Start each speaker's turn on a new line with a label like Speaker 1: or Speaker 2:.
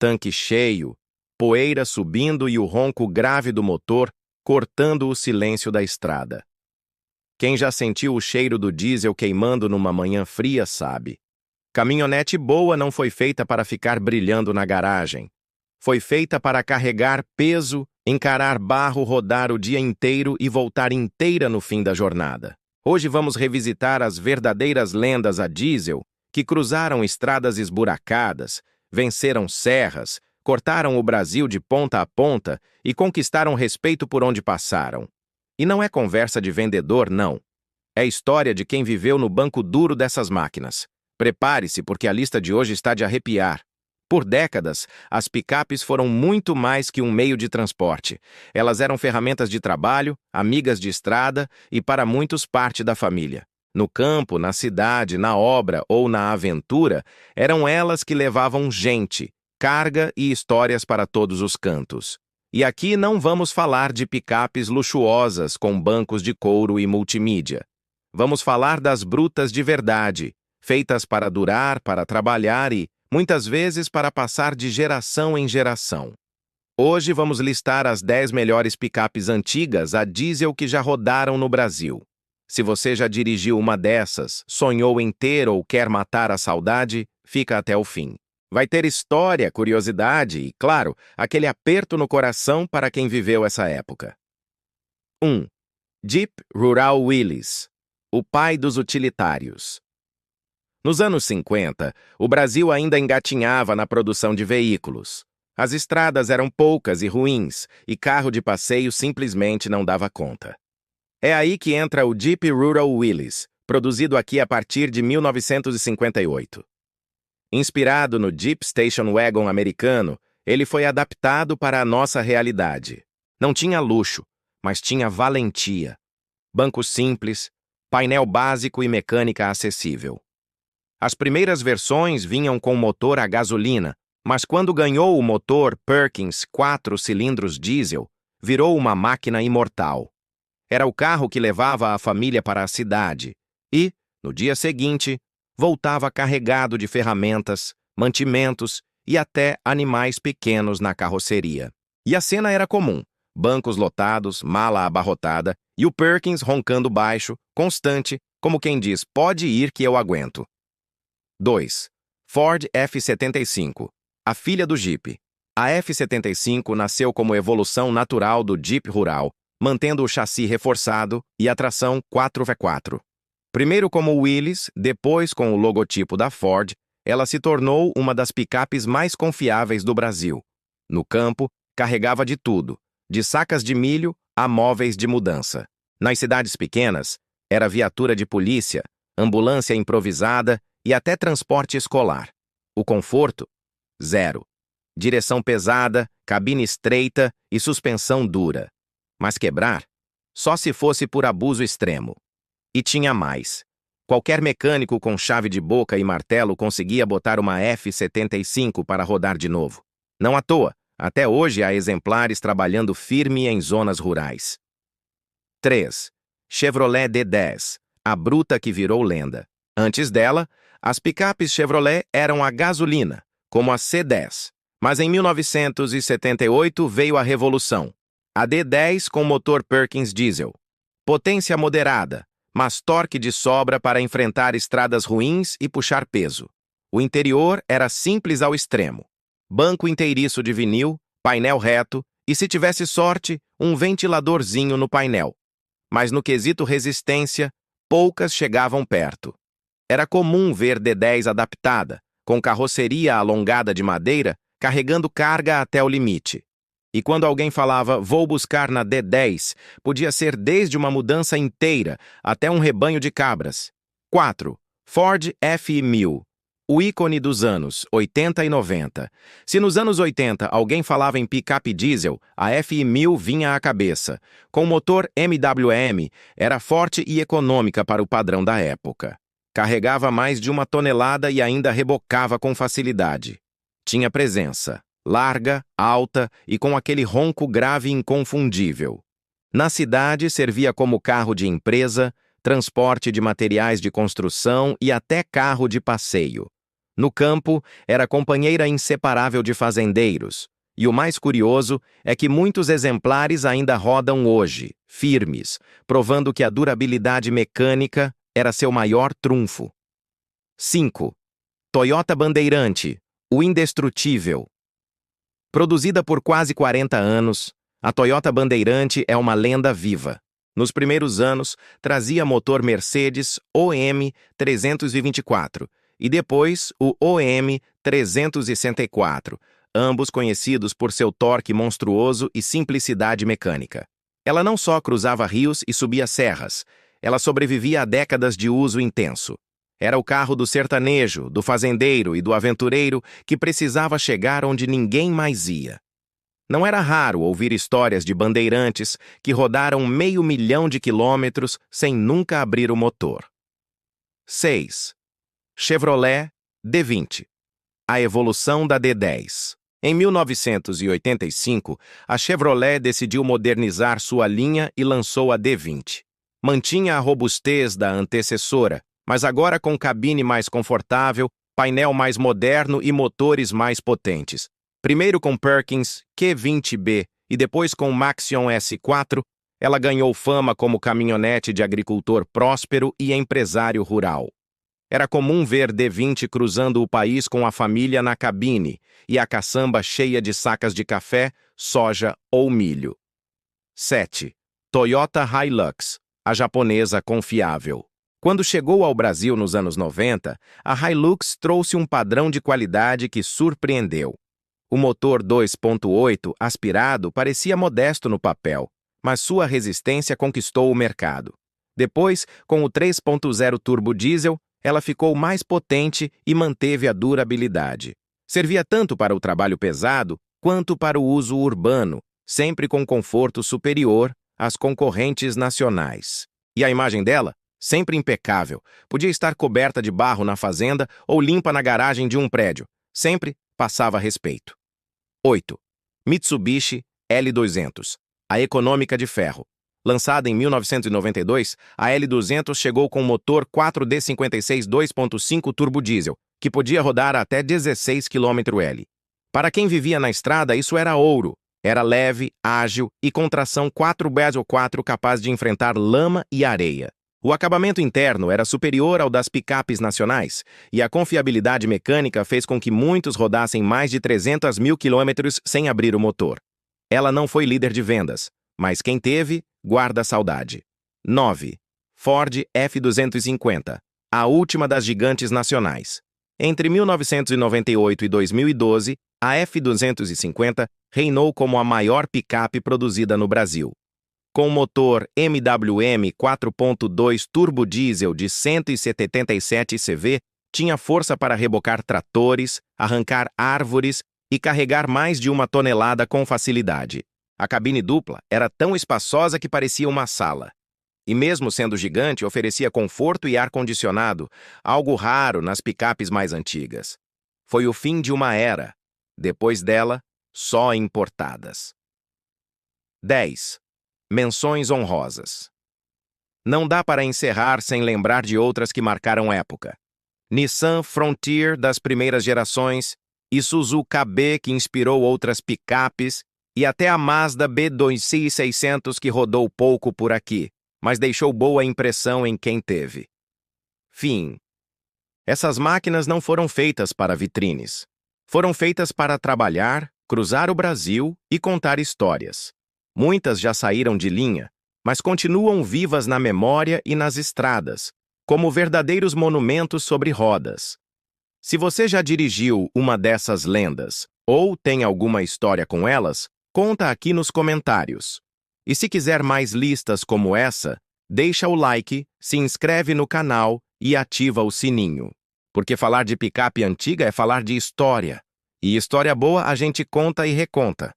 Speaker 1: tanque cheio, poeira subindo e o ronco grave do motor cortando o silêncio da estrada. Quem já sentiu o cheiro do diesel queimando numa manhã fria sabe. Caminhonete boa não foi feita para ficar brilhando na garagem. Foi feita para carregar peso, encarar barro, rodar o dia inteiro e voltar inteira no fim da jornada. Hoje vamos revisitar as verdadeiras lendas a diesel que cruzaram estradas esburacadas, venceram serras, cortaram o Brasil de ponta a ponta e conquistaram respeito por onde passaram. E não é conversa de vendedor, não. É história de quem viveu no banco duro dessas máquinas. Prepare-se, porque a lista de hoje está de arrepiar. Por décadas, as picapes foram muito mais que um meio de transporte. Elas eram ferramentas de trabalho, amigas de estrada e, para muitos, parte da família. No campo, na cidade, na obra ou na aventura, eram elas que levavam gente, carga e histórias para todos os cantos. E aqui não vamos falar de picapes luxuosas com bancos de couro e multimídia. Vamos falar das brutas de verdade, feitas para durar, para trabalhar e, muitas vezes, para passar de geração em geração. Hoje vamos listar as 10 melhores picapes antigas a diesel que já rodaram no Brasil. Se você já dirigiu uma dessas, sonhou em ter ou quer matar a saudade, fica até o fim. Vai ter história, curiosidade e, claro, aquele aperto no coração para quem viveu essa época. 1. Jeep Rural Willys, o pai dos utilitários. Nos anos 50, o Brasil ainda engatinhava na produção de veículos. As estradas eram poucas e ruins, e carro de passeio simplesmente não dava conta. É aí que entra o Jeep Rural Willys, produzido aqui a partir de 1958. Inspirado no Jeep Station Wagon americano, ele foi adaptado para a nossa realidade. Não tinha luxo, mas tinha valentia. Banco simples, painel básico e mecânica acessível. As primeiras versões vinham com motor a gasolina, mas quando ganhou o motor Perkins 4 cilindros diesel, virou uma máquina imortal. Era o carro que levava a família para a cidade e, no dia seguinte, voltava carregado de ferramentas, mantimentos e até animais pequenos na carroceria. E a cena era comum: bancos lotados, mala abarrotada e o Perkins roncando baixo, constante, como quem diz, pode ir que eu aguento. 2. Ford F-75, a filha do Jeep. A F-75 nasceu como evolução natural do Jeep rural, mantendo o chassi reforçado e a tração 4x4. Primeiro como Willys, depois com o logotipo da Ford, ela se tornou uma das picapes mais confiáveis do Brasil. No campo, carregava de tudo, de sacas de milho a móveis de mudança. Nas cidades pequenas, era viatura de polícia, ambulância improvisada e até transporte escolar. O conforto? Zero. Direção pesada, cabine estreita e suspensão dura. Mas quebrar? Só se fosse por abuso extremo. E tinha mais. Qualquer mecânico com chave de boca e martelo conseguia botar uma F-75 para rodar de novo. Não à toa, até hoje há exemplares trabalhando firme em zonas rurais. 3. Chevrolet D10, a bruta que virou lenda. Antes dela, as picapes Chevrolet eram a gasolina, como a C10. Mas em 1978 veio a revolução. A D10 com motor Perkins diesel. Potência moderada, mas torque de sobra para enfrentar estradas ruins e puxar peso. O interior era simples ao extremo. Banco inteiriço de vinil, painel reto e, se tivesse sorte, um ventiladorzinho no painel. Mas no quesito resistência, poucas chegavam perto. Era comum ver D10 adaptada, com carroceria alongada de madeira, carregando carga até o limite. E quando alguém falava, vou buscar na D10, podia ser desde uma mudança inteira até um rebanho de cabras. 4. Ford F-1000, o ícone dos anos 80 e 90. Se nos anos 80 alguém falava em picape diesel, a F-1000 vinha à cabeça. Com motor MWM, era forte e econômica para o padrão da época. Carregava mais de 1 tonelada e ainda rebocava com facilidade. Tinha presença. Larga, alta e com aquele ronco grave inconfundível. Na cidade, servia como carro de empresa, transporte de materiais de construção e até carro de passeio. No campo, era companheira inseparável de fazendeiros. E o mais curioso é que muitos exemplares ainda rodam hoje, firmes, provando que a durabilidade mecânica era seu maior trunfo. 5. Toyota Bandeirante, o indestrutível. Produzida por quase 40 anos, a Toyota Bandeirante é uma lenda viva. Nos primeiros anos, trazia motor Mercedes OM 324 e depois o OM 364, ambos conhecidos por seu torque monstruoso e simplicidade mecânica. Ela não só cruzava rios e subia serras, ela sobrevivia a décadas de uso intenso. Era o carro do sertanejo, do fazendeiro e do aventureiro que precisava chegar onde ninguém mais ia. Não era raro ouvir histórias de bandeirantes que rodaram 500 mil quilômetros sem nunca abrir o motor. 6. Chevrolet D20. A evolução da D10. Em 1985, a Chevrolet decidiu modernizar sua linha e lançou a D20. Mantinha a robustez da antecessora, mas agora com cabine mais confortável, painel mais moderno e motores mais potentes. Primeiro com Perkins Q20B e depois com Maxion S4, ela ganhou fama como caminhonete de agricultor próspero e empresário rural. Era comum ver D20 cruzando o país com a família na cabine e a caçamba cheia de sacas de café, soja ou milho. 7. Toyota Hilux, a japonesa confiável. Quando chegou ao Brasil nos anos 90, a Hilux trouxe um padrão de qualidade que surpreendeu. O motor 2.8 aspirado parecia modesto no papel, mas sua resistência conquistou o mercado. Depois, com o 3.0 turbo diesel, ela ficou mais potente e manteve a durabilidade. Servia tanto para o trabalho pesado quanto para o uso urbano, sempre com conforto superior às concorrentes nacionais. E a imagem dela? Sempre impecável. Podia estar coberta de barro na fazenda ou limpa na garagem de um prédio. Sempre passava respeito. 8. Mitsubishi L200, a econômica de ferro. Lançada em 1992, a L200 chegou com motor 4D56 2.5 turbo diesel, que podia rodar até 16 km/h. Para quem vivia na estrada, isso era ouro. Era leve, ágil e com tração 4x4 capaz de enfrentar lama e areia. O acabamento interno era superior ao das picapes nacionais, e a confiabilidade mecânica fez com que muitos rodassem mais de 300 mil quilômetros sem abrir o motor. Ela não foi líder de vendas, mas quem teve, guarda saudade. 9. Ford F250, a última das gigantes nacionais. Entre 1998 e 2012, a F250 reinou como a maior picape produzida no Brasil. Com motor MWM 4.2 turbo diesel de 177 CV, tinha força para rebocar tratores, arrancar árvores e carregar mais de 1 tonelada com facilidade. A cabine dupla era tão espaçosa que parecia uma sala. E mesmo sendo gigante, oferecia conforto e ar-condicionado, algo raro nas picapes mais antigas. Foi o fim de uma era. Depois dela, só importadas. 10. Menções honrosas. Não dá para encerrar sem lembrar de outras que marcaram época. Nissan Frontier das primeiras gerações, Isuzu KB que inspirou outras picapes e até a Mazda B2C600 que rodou pouco por aqui, mas deixou boa impressão em quem teve. Fim. Essas máquinas não foram feitas para vitrines. Foram feitas para trabalhar, cruzar o Brasil e contar histórias. Muitas já saíram de linha, mas continuam vivas na memória e nas estradas, como verdadeiros monumentos sobre rodas. Se você já dirigiu uma dessas lendas, ou tem alguma história com elas, conta aqui nos comentários. E se quiser mais listas como essa, deixa o like, se inscreve no canal e ativa o sininho. Porque falar de picape antiga é falar de história. E história boa a gente conta e reconta.